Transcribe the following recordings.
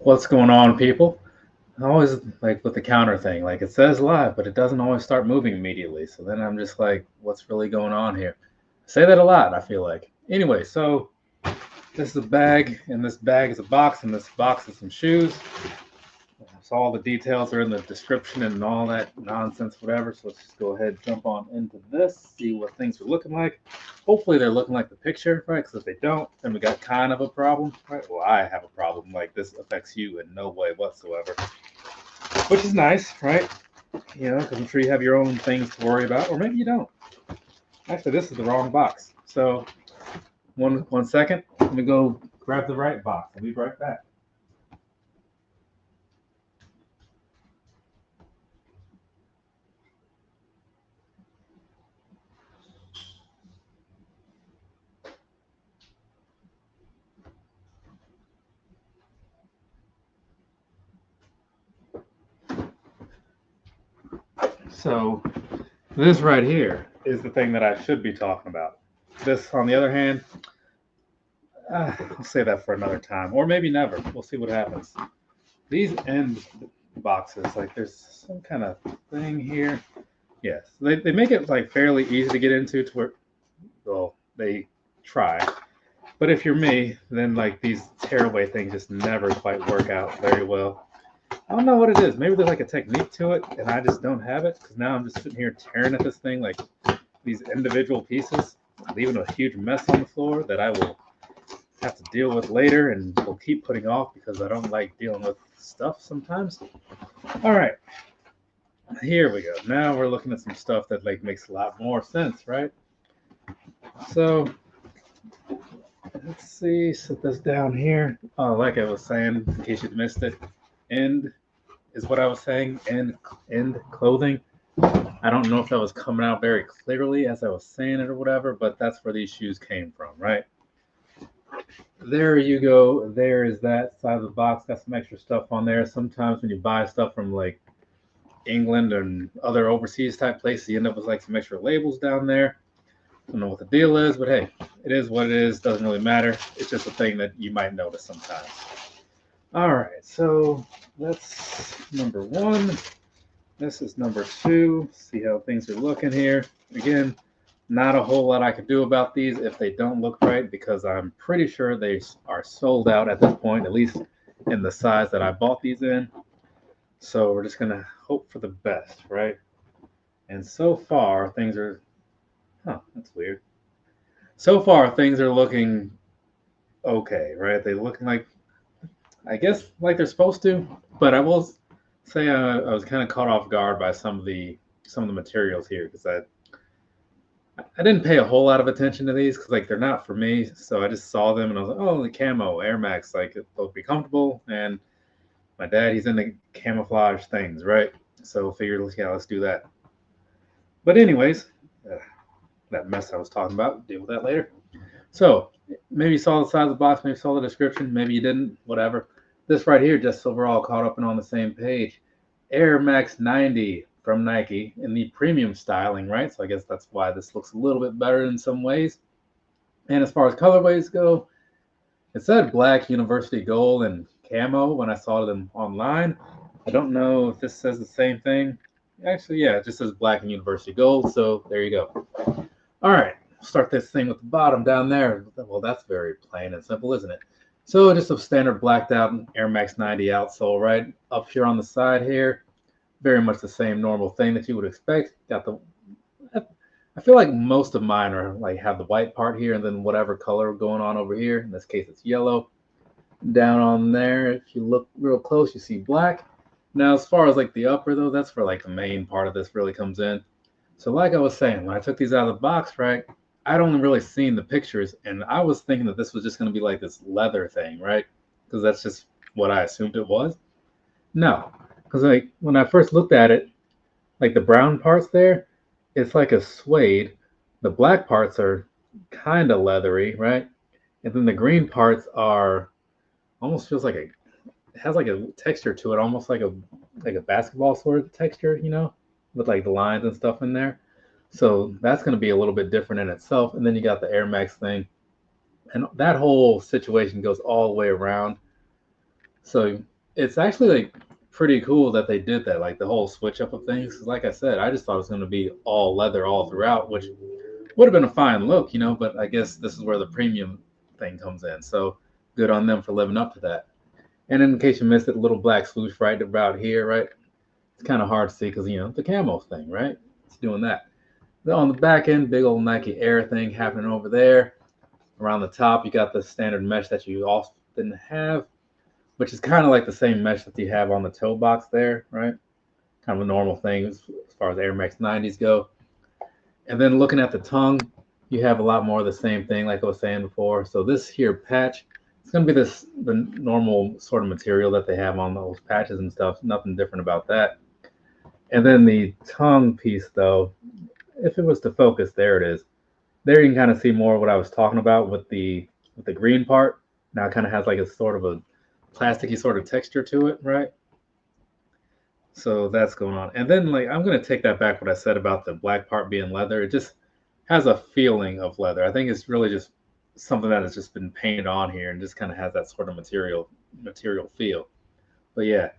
What's going on, people? I always like with the counter thing, like it says live, but it doesn't always start moving immediately. So then I'm just like, what's really going on here? I say that a lot, I feel like. Anyway, so this is a bag, and this bag is a box, and this box is some shoes. So all the details are in the description and all that nonsense, whatever. So let's just go ahead and jump on into this, see what things are looking like. Hopefully they're looking like the picture, right? Because if they don't, then we got kind of a problem, right? Well, I have a problem. Like this affects you in no way whatsoever, which is nice, right? You know, because I'm sure you have your own things to worry about, or maybe you don't. Actually, this is the wrong box. So one second, let me go grab the right box. I'll be right back. So this right here is the thing that I should be talking about. This, on the other hand, I'll save that for another time, or maybe never. We'll see what happens. These end boxes, like there's some kind of thing here. Yes, they make it like fairly easy to get into to where, well, they try. But if you're me, then like these tearaway things just never quite work out very well. I don't know what it is. Maybe there's like a technique to it, and I just don't have it because now I'm just sitting here tearing at this thing like these individual pieces, leaving a huge mess on the floor that I will have to deal with later and will keep putting off because I don't like dealing with stuff sometimes. All right, here we go. Now we're looking at some stuff that like makes a lot more sense, right? So let's see, set this down here. Oh, like I was saying, in case you missed it, end is what I was saying. End clothing. I don't know if that was coming out very clearly as I was saying it or whatever, but that's where these shoes came from, right? There you go. There is that side of the box. Got some extra stuff on there. Sometimes when you buy stuff from like England and other overseas type places, you end up with like some extra labels down there. Don't know what the deal is, but hey, it is what it is. Doesn't really matter. It's just a thing that you might notice sometimes. All right, so that's number one. This is number two. See how things are looking here. Again, not a whole lot I can do about these if they don't look right because I'm pretty sure they are sold out at this point, at least in the size that I bought these in. So we're just gonna hope for the best, right? And so far things are, that's weird. So far things are looking okay, right? They're looking like, I guess, like they're supposed to. But I will say I was kind of caught off guard by some of the materials here because I didn't pay a whole lot of attention to these because like they're not for me. So I just saw them and I was like, oh, the camo Air Max, like they'll be comfortable. And my dad, he's into camouflage things, right? So figured, yeah, let's do that. But anyways, uh, that mess I was talking about, deal with that later. So maybe you saw the size of the box, maybe you saw the description, maybe you didn't, whatever. This right here, just so we're all caught up and on the same page. Air Max 90 from Nike in the premium styling, right? So I guess that's why this looks a little bit better in some ways. And as far as colorways go, it said black, university gold, and camo when I saw them online. I don't know if this says the same thing. Actually, yeah, it just says black and university gold. So there you go. All right, start this thing with the bottom down there. Well, that's very plain and simple, isn't it? So just a standard blacked out Air Max 90 outsole, right? Up here on the side here, very much the same normal thing that you would expect. Got the, I feel like most of mine are like have the white part here and then whatever color going on over here. In this case, it's yellow. Down on there, if you look real close, you see black. Now, as far as like the upper though, that's where like the main part of this really comes in. So like I was saying, when I took these out of the box, right, I'd only really seen the pictures, and I was thinking that this was just going to be like this leather thing, right? Because that's just what I assumed it was. No, because like when I first looked at it, like the brown parts there, it's like a suede. The black parts are kind of leathery, right? And then the green parts are almost feels like a it has like a texture to it, almost like a basketball sort of texture, with like the lines and stuff in there. So that's going to be a little bit different in itself. And then you got the Air Max thing, and that whole situation goes all the way around. So it's actually like pretty cool that they did that, like the whole switch up of things. 'Cause like I said, I just thought it was going to be all leather all throughout, which would have been a fine look, you know. But I guess this is where the premium thing comes in. So good on them for living up to that. And in case you missed it, a little black swoosh right about here, right? It's kind of hard to see because the camo thing, right? It's doing that. Then on the back end, big old Nike Air thing happening over there. Around the top, you got the standard mesh that you often have, which is kind of like the same mesh that you have on the toe box there, right? Kind of a normal thing as far as Air Max 90s go. And then looking at the tongue, you have a lot more of the same thing, like I was saying before. So this here patch, it's going to be the normal sort of material that they have on those patches and stuff. Nothing different about that. And then the tongue piece, though, if it was to focus, there it is. There you can kind of see more of what I was talking about with the green part. Now it kind of has like a sort of a plasticky sort of texture to it, right? So that's going on. And then like I'm gonna take that back what I said about the black part being leather. It just has a feeling of leather. I think it's really just something that has just been painted on here and just kind of has that sort of material feel. But yeah,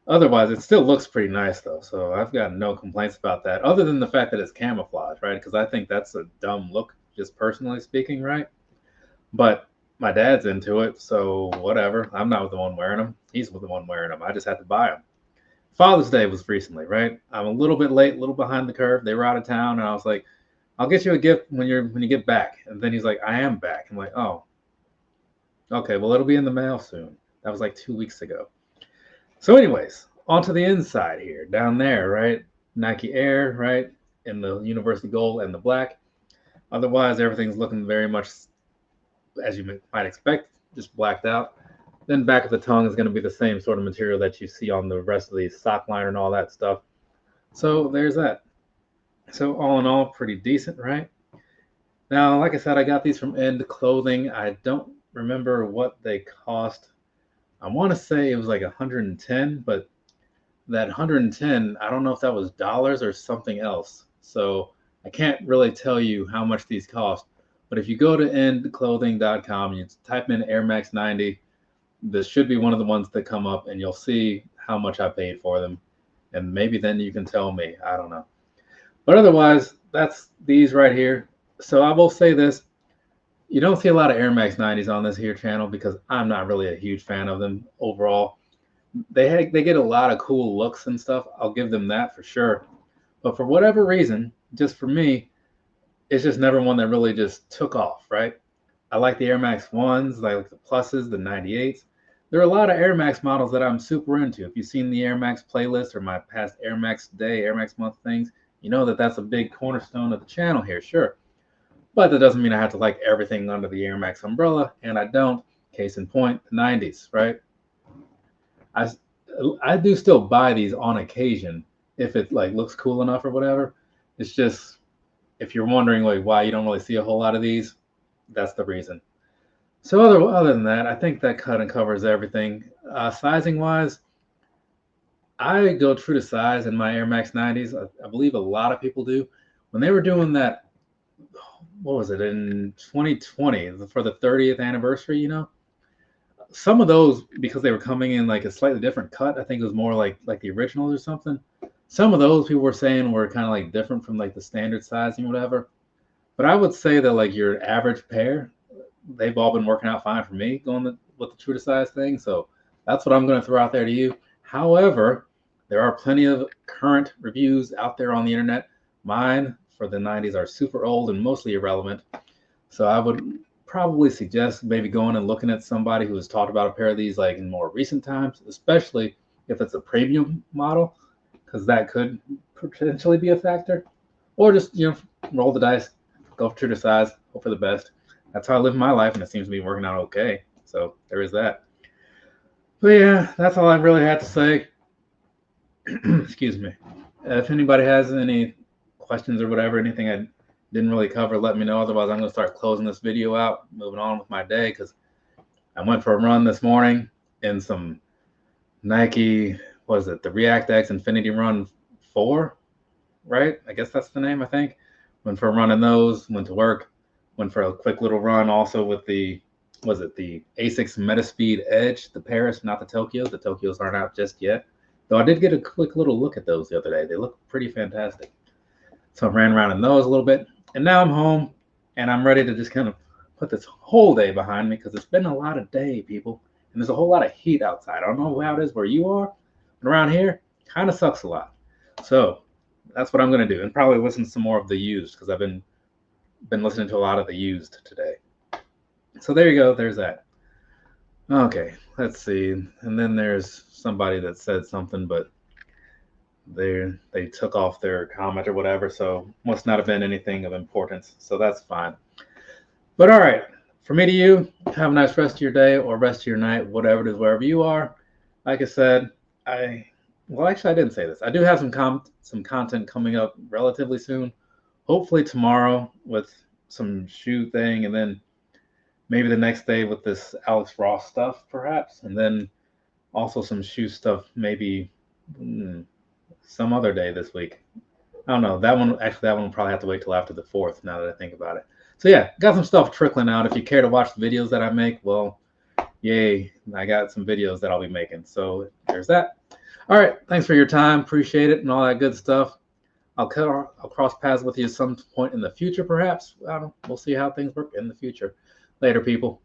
otherwise it still looks pretty nice though. So I've got no complaints about that, other than the fact that it's camouflage, right? Because I think that's a dumb look, just personally speaking, right? But my dad's into it, so whatever. I'm not the one wearing them. He's the one wearing them. I just had to buy them. Father's Day was recently, right? I'm a little bit late, a little behind the curve. They were out of town, and I was like, "I'll get you a gift when you get back." And then he's like, "I am back." I'm like, "Oh, okay. Well, it'll be in the mail soon." That was like 2 weeks ago. So, anyways, onto the inside here, down there, right? Nike Air, right? In the University Gold and the black. Otherwise, everything's looking very much as you might expect, just blacked out. Then back of the tongue is going to be the same sort of material that you see on the rest of the sock liner and all that stuff. So there's that. So all in all, pretty decent, right? Now, like I said, I got these from End Clothing. I don't remember what they cost. I want to say it was like 110, but that 110, I don't know if that was dollars or something else. So I can't really tell you how much these cost. But if you go to endclothing.com and you type in Air Max 90, this should be one of the ones that come up, and you'll see how much I paid for them. And maybe then you can tell me. I don't know. But otherwise, that's these right here. So I will say this. You don't see a lot of Air Max 90s on this here channel because I'm not really a huge fan of them overall. They get a lot of cool looks and stuff. I'll give them that for sure. But for whatever reason, just for me, it's just never one that really just took off, right? I like the Air Max 1s, like the Pluses, the 98s. There are a lot of Air Max models that I'm super into. If you've seen the Air Max playlist or my past Air Max Day, Air Max Month things, you know that that's a big cornerstone of the channel here, sure. But that doesn't mean I have to like everything under the Air Max umbrella, and I don't. Case in point, the 90s, right? I do still buy these on occasion if it like looks cool enough or whatever. It's just if you're wondering like why you don't really see a whole lot of these, that's the reason. So other than that, I think that kind of covers everything. Sizing wise, I go true to size in my Air Max 90s. I believe a lot of people do. When they were doing that, what was it, in 2020 for the 30th anniversary, some of those, because they were coming in like a slightly different cut, I think it was more like the originals or something. Some of those people were saying were kind of like different from like the standard sizing or whatever. But I would say that like your average pair, they've all been working out fine for me going with the true to size thing. So that's what I'm going to throw out there to you. However, there are plenty of current reviews out there on the internet. Mine for the 90s are super old and mostly irrelevant. So I would probably suggest maybe going and looking at somebody who has talked about a pair of these like in more recent times, especially if it's a premium model, because that could potentially be a factor. Or just, roll the dice, go for true to size, hope for the best. That's how I live my life, and it seems to be working out okay. So there is that. But yeah, that's all I really had to say. Excuse me. If anybody has any questions or whatever, anything I didn't really cover, let me know. Otherwise, I'm going to start closing this video out, moving on with my day, because I went for a run this morning in some Nike, what is it, the React X Infinity Run 4, right? I guess that's the name, I think. Went for a run in those, went to work, went for a quick little run also with the was it the Asics Metaspeed Edge, the Paris, not the Tokyos. The Tokyos aren't out just yet. Though I did get a quick little look at those the other day. They look pretty fantastic. So I ran around in those a little bit. And now I'm home and I'm ready to just kind of put this whole day behind me because it's been a lot of day, people. And there's a whole lot of heat outside. I don't know how it is where you are, but around here, kind of sucks a lot. So that's what I'm going to do, and probably listen to some more of the used because I've been listening to a lot of the used today. So there you go. There's that. Okay, let's see. And then there's somebody that said something, but they took off their comment or whatever, so must not have been anything of importance. So that's fine. But all right, from me to you, have a nice rest of your day or rest of your night, whatever it is, wherever you are. Like I said, well, actually, I didn't say this. I do have some content coming up relatively soon. Hopefully tomorrow with some shoe thing, and then maybe the next day with this Alex Ross stuff, perhaps, and then also some shoe stuff maybe some other day this week. I don't know. That one will probably have to wait till after the 4th, now that I think about it. So yeah, got some stuff trickling out. If you care to watch the videos that I make, well, yay, I got some videos that I'll be making. So there's that. All right, thanks for your time. Appreciate it and all that good stuff. I'll cross paths with you at some point in the future, perhaps. I don't know. We'll see how things work in the future. Later, people.